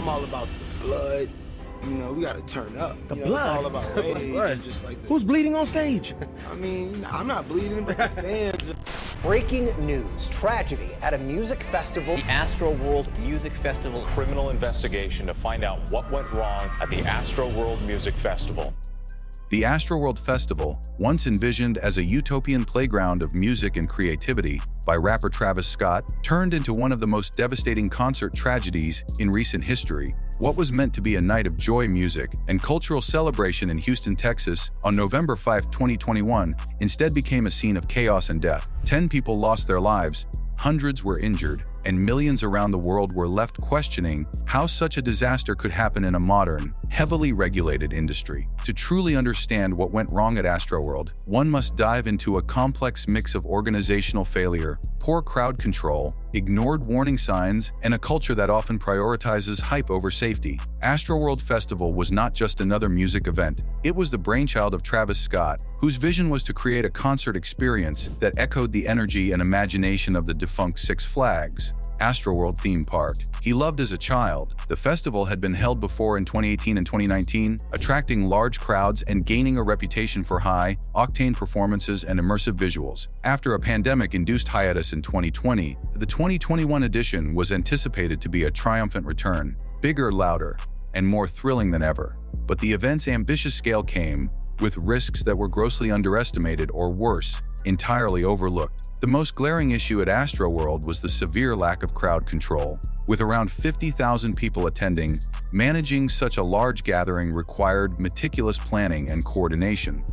I'm all about the blood. You know, we gotta turn up. The you know, blood? It's all about rage and just like Who's bleeding on stage? I mean, I'm not bleeding, but the fans. Breaking news, tragedy at a music festival. The Astroworld Music Festival. Criminal investigation to find out what went wrong at the Astroworld Music Festival. The Astroworld Festival, once envisioned as a utopian playground of music and creativity by rapper Travis Scott, turned into one of the most devastating concert tragedies in recent history. What was meant to be a night of joy, music, and cultural celebration in Houston, Texas, on November 5, 2021, instead became a scene of chaos and death. 10 people lost their lives, hundreds were injured, and millions around the world were left questioning how such a disaster could happen in a modern, heavily regulated industry. To truly understand what went wrong at Astroworld, one must dive into a complex mix of organizational failure, poor crowd control, ignored warning signs, and a culture that often prioritizes hype over safety. Astroworld Festival was not just another music event. It was the brainchild of Travis Scott, whose vision was to create a concert experience that echoed the energy and imagination of the defunct Six Flags Astroworld theme park he loved as a child. The festival had been held before in 2018 and 2019, attracting large crowds and gaining a reputation for high-octane performances and immersive visuals. After a pandemic-induced hiatus in 2020, the 2021 edition was anticipated to be a triumphant return, bigger, louder, and more thrilling than ever. But the event's ambitious scale came with risks that were grossly underestimated or worse, entirely overlooked. The most glaring issue at Astroworld was the severe lack of crowd control. With around 50,000 people attending, managing such a large gathering required meticulous planning and coordination.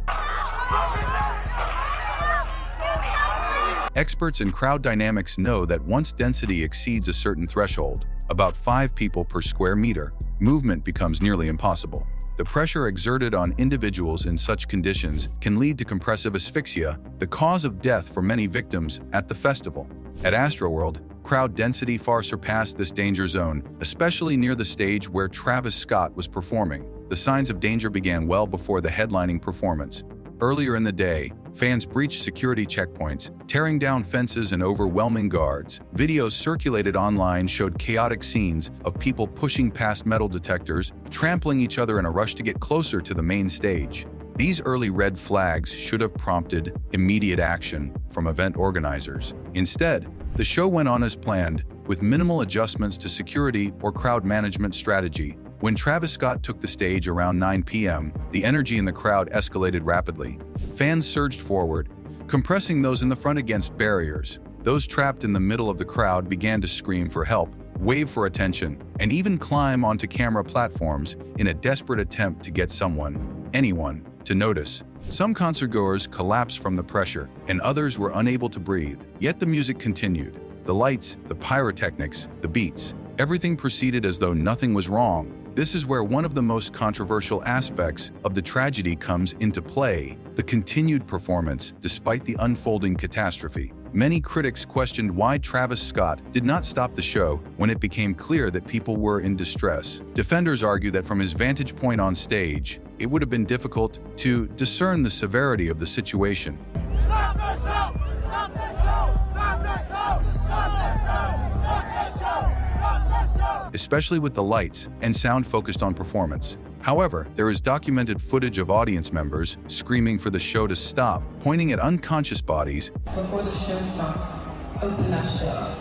Experts in crowd dynamics know that once density exceeds a certain threshold, about 5 people per square meter, movement becomes nearly impossible. The pressure exerted on individuals in such conditions can lead to compressive asphyxia, the cause of death for many victims at the festival. At Astroworld, crowd density far surpassed this danger zone, especially near the stage where Travis Scott was performing. The signs of danger began well before the headlining performance. Earlier in the day, fans breached security checkpoints, tearing down fences and overwhelming guards. Videos circulated online showed chaotic scenes of people pushing past metal detectors, trampling each other in a rush to get closer to the main stage. These early red flags should have prompted immediate action from event organizers. Instead, the show went on as planned, with minimal adjustments to security or crowd management strategy. When Travis Scott took the stage around 9 p.m., the energy in the crowd escalated rapidly. Fans surged forward, compressing those in the front against barriers. Those trapped in the middle of the crowd began to scream for help, wave for attention, and even climb onto camera platforms in a desperate attempt to get someone, anyone, to notice. Some concertgoers collapsed from the pressure, and others were unable to breathe. Yet the music continued. The lights, the pyrotechnics, the beats, everything proceeded as though nothing was wrong. This is where one of the most controversial aspects of the tragedy comes into play: the continued performance despite the unfolding catastrophe. Many critics questioned why Travis Scott did not stop the show when it became clear that people were in distress. Defenders argue that from his vantage point on stage, it would have been difficult to discern the severity of the situation. Stop the show! Stop the show! Stop the show! Stop the show! Stop the show! Stop the show! Especially with the lights and sound focused on performance. However, there is documented footage of audience members screaming for the show to stop, pointing at unconscious bodies. Before the show starts, open that show.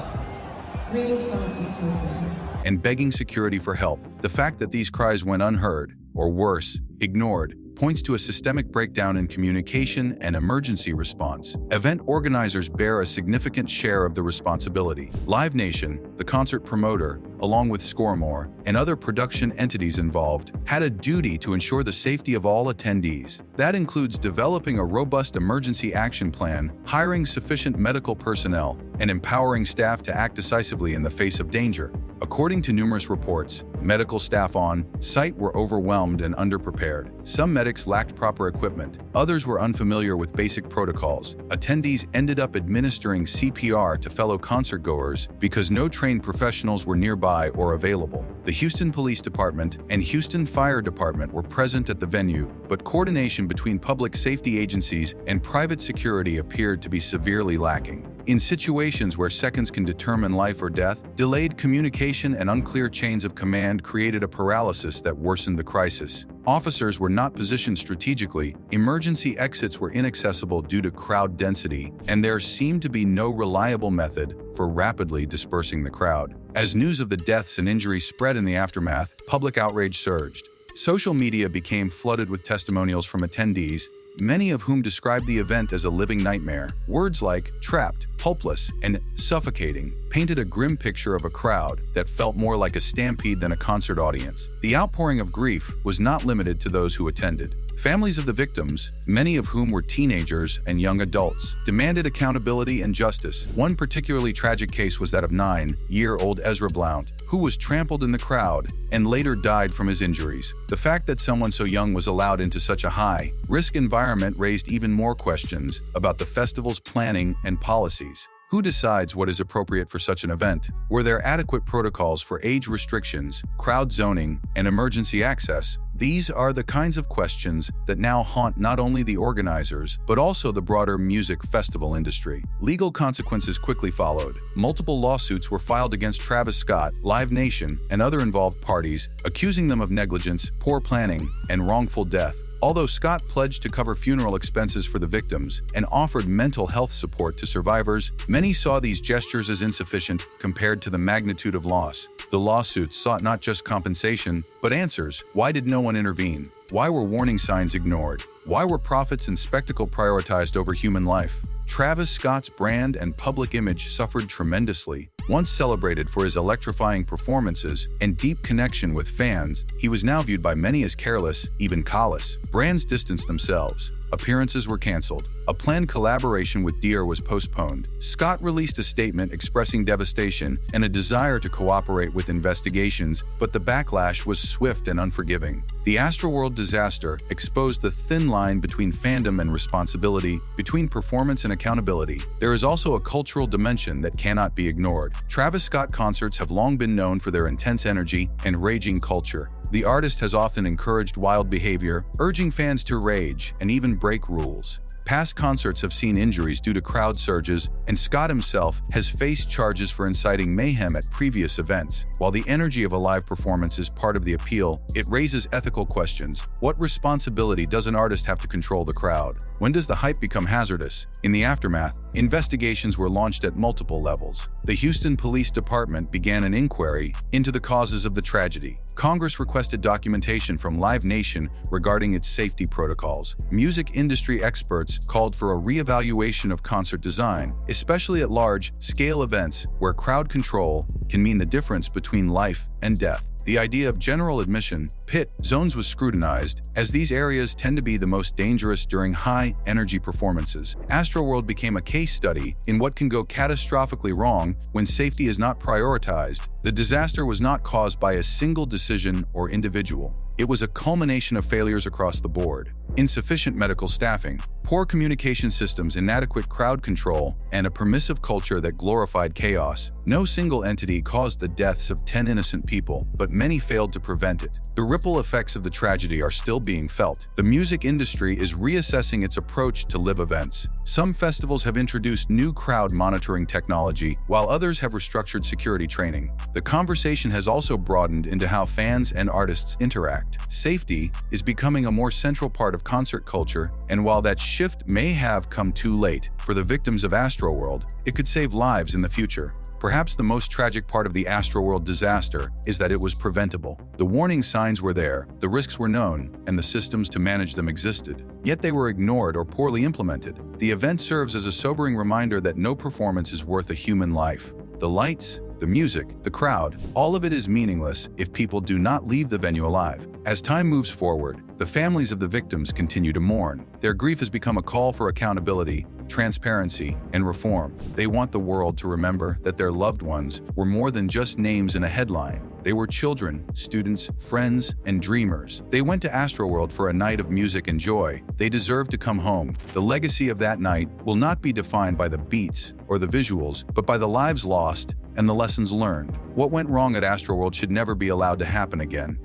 Greetings from Utopia. And begging security for help. The fact that these cries went unheard, or worse, ignored, points to a systemic breakdown in communication and emergency response. Event organizers bear a significant share of the responsibility. Live Nation, the concert promoter, along with Scoremore and other production entities involved, had a duty to ensure the safety of all attendees. That includes developing a robust emergency action plan, hiring sufficient medical personnel, and empowering staff to act decisively in the face of danger. According to numerous reports, medical staff on site were overwhelmed and underprepared. Some medics lacked proper equipment. Others were unfamiliar with basic protocols. Attendees ended up administering CPR to fellow concertgoers because no trained professionals were nearby or available. The Houston Police Department and Houston Fire Department were present at the venue, but coordination between public safety agencies and private security appeared to be severely lacking. In situations where seconds can determine life or death, delayed communication and unclear chains of command created a paralysis that worsened the crisis. Officers were not positioned strategically, emergency exits were inaccessible due to crowd density, and there seemed to be no reliable method for rapidly dispersing the crowd. As news of the deaths and injuries spread in the aftermath, public outrage surged. Social media became flooded with testimonials from attendees, many of whom described the event as a living nightmare. Words like trapped, hopeless, and suffocating painted a grim picture of a crowd that felt more like a stampede than a concert audience. The outpouring of grief was not limited to those who attended. Families of the victims, many of whom were teenagers and young adults, demanded accountability and justice. One particularly tragic case was that of 9-year-old Ezra Blount, who was trampled in the crowd and later died from his injuries. The fact that someone so young was allowed into such a high-risk environment raised even more questions about the festival's planning and policies. Who decides what is appropriate for such an event? Were there adequate protocols for age restrictions, crowd zoning, and emergency access? These are the kinds of questions that now haunt not only the organizers, but also the broader music festival industry. Legal consequences quickly followed. Multiple lawsuits were filed against Travis Scott, Live Nation, and other involved parties, accusing them of negligence, poor planning, and wrongful death. Although Scott pledged to cover funeral expenses for the victims and offered mental health support to survivors, many saw these gestures as insufficient compared to the magnitude of loss. The lawsuits sought not just compensation, but answers. Why did no one intervene? Why were warning signs ignored? Why were profits and spectacle prioritized over human life? Travis Scott's brand and public image suffered tremendously. Once celebrated for his electrifying performances and deep connection with fans, he was now viewed by many as careless, even callous. Brands distanced themselves. Appearances were canceled. A planned collaboration with Deere was postponed. Scott released a statement expressing devastation and a desire to cooperate with investigations, but the backlash was swift and unforgiving. The Astroworld Disaster exposed the thin line between fandom and responsibility, between performance and accountability. There is also a cultural dimension that cannot be ignored. Travis Scott concerts have long been known for their intense energy and raging culture. The artist has often encouraged wild behavior, urging fans to rage and even break rules. Past concerts have seen injuries due to crowd surges, and Scott himself has faced charges for inciting mayhem at previous events. While the energy of a live performance is part of the appeal, it raises ethical questions. What responsibility does an artist have to control the crowd? When does the hype become hazardous? In the aftermath, investigations were launched at multiple levels. The Houston Police Department began an inquiry into the causes of the tragedy. Congress requested documentation from Live Nation regarding its safety protocols. Music industry experts called for a reevaluation of concert design, especially at large-scale events where crowd control can mean the difference between life and death. The idea of general admission pit zones was scrutinized, as these areas tend to be the most dangerous during high-energy performances. Astroworld became a case study in what can go catastrophically wrong when safety is not prioritized. The disaster was not caused by a single decision or individual. It was a culmination of failures across the board. Insufficient medical staffing, poor communication systems, inadequate crowd control, and a permissive culture that glorified chaos. No single entity caused the deaths of 10 innocent people, but many failed to prevent it. The ripple effects of the tragedy are still being felt. The music industry is reassessing its approach to live events. Some festivals have introduced new crowd monitoring technology, while others have restructured security training. The conversation has also broadened into how fans and artists interact. Safety is becoming a more central part of concert culture, and while that shift may have come too late for the victims of Astroworld, it could save lives in the future. Perhaps the most tragic part of the Astroworld disaster is that it was preventable. The warning signs were there, the risks were known, and the systems to manage them existed. Yet they were ignored or poorly implemented. The event serves as a sobering reminder that no performance is worth a human life. The lights, the music, the crowd, all of it is meaningless if people do not leave the venue alive. As time moves forward, the families of the victims continue to mourn. Their grief has become a call for accountability, transparency, and reform. They want the world to remember that their loved ones were more than just names in a headline. They were children, students, friends, and dreamers. They went to Astroworld for a night of music and joy. They deserve to come home. The legacy of that night will not be defined by the beats or the visuals, but by the lives lost and the lessons learned. What went wrong at Astroworld should never be allowed to happen again.